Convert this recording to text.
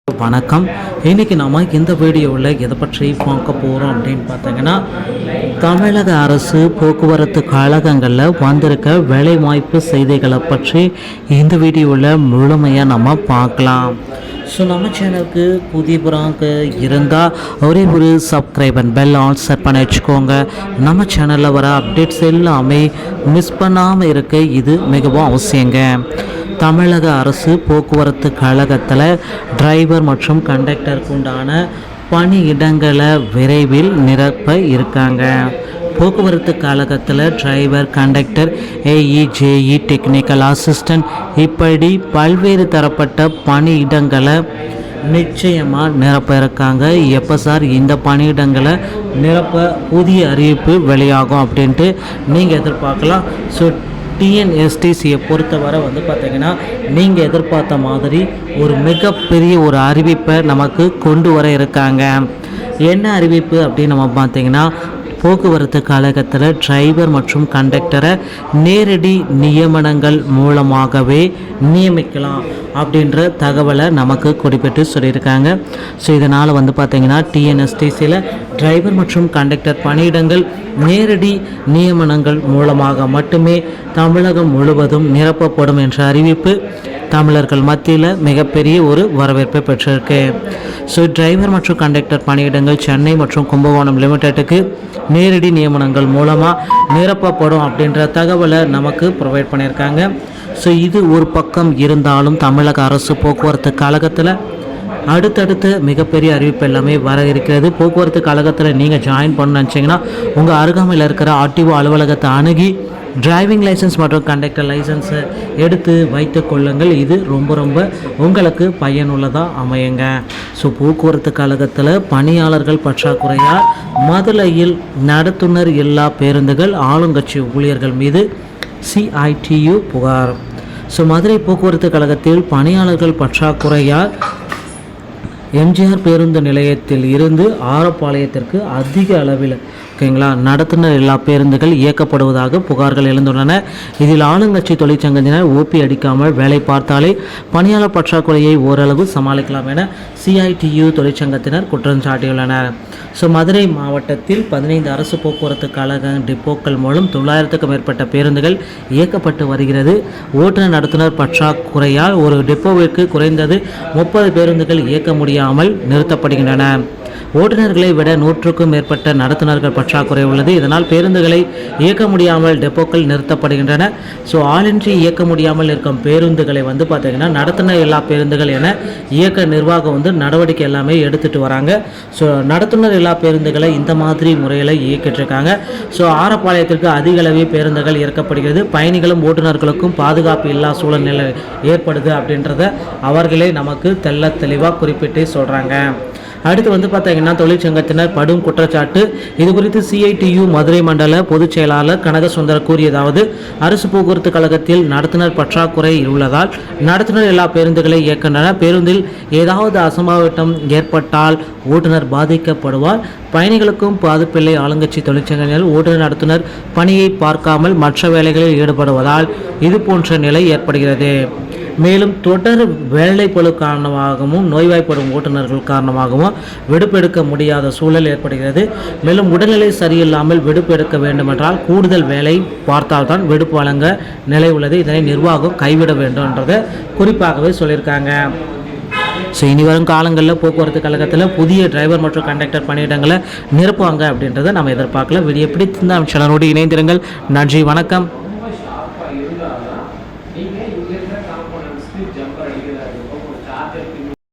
வணக்கம். இன்றைக்கி நம்ம இந்த வீடியோவில் எதை பற்றி பார்க்க போகிறோம் அப்படின்னு பார்த்தீங்கன்னா, தமிழக அரசு போக்குவரத்து கழகங்களில் வந்திருக்க வேலைவாய்ப்பு செய்திகளை பற்றி இந்த வீடியோவில் முழுமையாக நம்ம பார்க்கலாம். ஸோ நம்ம சேனலுக்கு புதிய பிறாங்க இருந்தால் ஒரே ஒரு subscribe and bell all set பண்ணி வச்சுக்கோங்க. நம்ம சேனலில் வர அப்டேட்ஸ் எல்லாமே மிஸ் பண்ணாமல் இருக்க இது மிகவும் அவசியங்க. தமிழக அரசு போக்குவரத்து கழகத்தில் டிரைவர் மற்றும் கண்டக்டருக்கு உண்டான பணியிடங்களை விரைவில் நிரப்ப இருக்காங்க. போக்குவரத்து கழகத்தில் driver, conductor, AE technical assistant இப்படி பல்வேறு தரப்பட்ட பணியிடங்களை நிச்சயமாக நிரப்ப இருக்காங்க. எப்போ சார் இந்த பணியிடங்களை நிரப்ப புதிய அறிவிப்பு வெளியாகும் அப்படின்ட்டு நீங்கள் எதிர்பார்க்கலாம். ஸோ டிஎன்எஸ்டிசியை பொறுத்தவரை பார்த்திங்கன்னா, நீங்கள் எதிர்பார்த்த மாதிரி ஒரு மிகப்பெரிய ஒரு அறிவிப்பை நமக்கு கொண்டு வர இருக்காங்க. என்ன அறிவிப்பு அப்படின்னு நம்ம பார்த்திங்கன்னா, போக்குவரத்து கழகத்தில் டிரைவர் மற்றும் கண்டக்டரை நேரடி நியமனங்கள் மூலமாகவே நியமிக்கலாம் அப்படின்ற தகவலை நமக்கு குறிப்பிட்டு சொல்லியிருக்காங்க. ஸோ இதனால் பார்த்திங்கன்னா டிஎன்எஸ்டிசியில் டிரைவர் மற்றும் கண்டக்டர் பணியிடங்கள் நேரடி நியமனங்கள் மூலமாக மட்டுமே தமிழகம் முழுவதும் நிரப்பப்படும் என்ற அறிவிப்பு தமிழர்கள் மத்தியில் மிகப்பெரிய ஒரு வரவேற்பை பெற்றிருக்கு. ஸோ டிரைவர் மற்றும் கண்டக்டர் பணியிடங்கள் சென்னை மற்றும் கும்பகோணம் லிமிடெட்டுக்கு நேரடி நியமனங்கள் மூலமாக நிரப்பப்படும் அப்படின்ற தகவலை நமக்கு ப்ரொவைட் பண்ணியிருக்காங்க. ஸோ இது ஒரு பக்கம் இருந்தாலும் தமிழக அரசு போக்குவரத்து கழகத்தில் அடுத்தடுத்து மிகப்பெரிய அறிவிப்பு எல்லாமே வர இருக்கிறது. போக்குவரத்து கழகத்தில் நீங்கள் ஜாயின் பண்ண நினச்சிங்கன்னா உங்கள் அருகாமையில் இருக்கிற ஆர்டிஓ அலுவலகத்தை அணுகி டிரைவிங் லைசன்ஸ் மற்றும் கண்டக்டர் லைசன்ஸை எடுத்து வைத்து கொள்ளுங்கள். இது ரொம்ப உங்களுக்கு பயனுள்ளதாக அமையுங்க. ஸோ போக்குவரத்து கழகத்தில் பணியாளர்கள் பற்றாக்குறையால் மதுரையில் நடத்துனர் இல்லா பேருந்துகள் ஆளுங்கட்சி ஊழியர்கள் மீது சிஐடியு புகார். ஸோ மதுரை போக்குவரத்து கழகத்தில் பணியாளர்கள் பற்றாக்குறையால் எம்ஜிஆர் பேருந்து நிலையத்தில் இருந்து ஆரப்பாளையத்திற்கு அதிக அளவில் நடத்துனர் எல்லா பேருந்துகள் இயக்கப்படுவதாக புகார்கள் எழுந்துள்ளன. இதில் ஆளுங்கட்சி தொழிற்சங்கத்தினர் ஓபி அடிக்காமல் வேலை பார்த்தாலே பணியாளர் பற்றாக்குறையை ஓரளவு சமாளிக்கலாம் என சிஐடியு தொழிற்சங்கத்தினர் குற்றம் சாட்டியுள்ளனர். ஸோ மதுரை மாவட்டத்தில் 15 அரசு போக்குவரத்து கழக டிப்போக்கள் மூலம் 900க்கும் மேற்பட்ட பேருந்துகள் இயக்கப்பட்டு வருகிறது. ஓட்டுநர் நடத்துனர் பற்றாக்குறையால் ஒரு டிப்போவிற்கு குறைந்தது 30 பேருந்துகள் இயக்க முடியாமல் நிறுத்தப்படுகின்றன. ஓட்டுநர்களை விட 100க்கும் மேற்பட்ட நடத்துனர்கள் பற்றாக்குறை உள்ளது. இதனால் பேருந்துகளை இயக்க முடியாமல் டெப்போக்கள் நிறுத்தப்படுகின்றன. ஸோ ஆளின்றி இயக்க முடியாமல் இருக்கும் பேருந்துகளை பார்த்திங்கன்னா நடத்துனர் எல்லா பேருந்துகள் என இயக்க நிர்வாகம் நடவடிக்கை எல்லாமே எடுத்துகிட்டு வராங்க. ஸோ நடத்துனர் எல்லா பேருந்துகளை இந்த மாதிரி முறையில் இயக்கிட்டு இருக்காங்க. ஸோ ஆரப்பாளையத்திற்கு அதிக அளவே பேருந்துகள் இயக்கப்படுகிறது. பயணிகளும் ஓட்டுநர்களுக்கும் பாதுகாப்பு இல்லா சூழ்நிலை ஏற்படுது அப்படின்றத அவர்களே நமக்கு தெளிவாக குறிப்பிட்டு சொல்கிறாங்க. அடுத்து பார்த்திங்கன்னா தொழிற்சங்கத்தினர் படும் குற்றச்சாட்டு. இது குறித்து சிஐடியு மதுரை மண்டல பொதுச் செயலாளர் கனகசுந்தர் கூறியதாவது, அரசு போக்குவரத்து கழகத்தில் நடத்துனர் பற்றாக்குறை உள்ளதால் நடத்துனர் எல்லா பேருந்துகளை இயக்கின்றனர். பேருந்தில் ஏதாவது அசம்பாவிதம் ஏற்பட்டால் ஓட்டுநர் பாதிக்கப்படுவார். பயணிகளுக்கும் பாதிப்பில்லை. ஆளுங்கட்சி தொழிற்சங்கங்கள் ஓட்டுநர் நடத்துனர் பணியை பார்க்காமல் மற்ற வேலைகளில் ஈடுபடுவதால் இது போன்ற நிலை ஏற்படுகிறது. மேலும் தொடர் வேலைப்பளு காரணமாகவும் நோய்வாய்ப்படும் ஓட்டுநர்கள் காரணமாகவும் விடுப்பு எடுக்க முடியாத சூழல் ஏற்படுகிறது. மேலும் உடல்நிலை சரியில்லாமல் விடுப்பு எடுக்க வேண்டுமென்றால் கூடுதல் வேலை பார்த்தால்தான் விடுப்பு வழங்க நிலை உள்ளது. இதனை நிர்வாகம் கைவிட வேண்டும்ன்றதை குறிப்பாகவே சொல்லியிருக்காங்க. ஸோ இனி வரும் காலங்களில் போக்குவரத்து கழகத்தில் புதிய டிரைவர் மற்றும் கண்டக்டர் பணியிடங்களை நிரப்புவாங்க அப்படின்றத நம்ம எதிர்பார்க்கலாம். வீடியோ பிடித்திருந்தால் சேனலோடு இணைந்திருங்கள். நன்றி, வணக்கம்.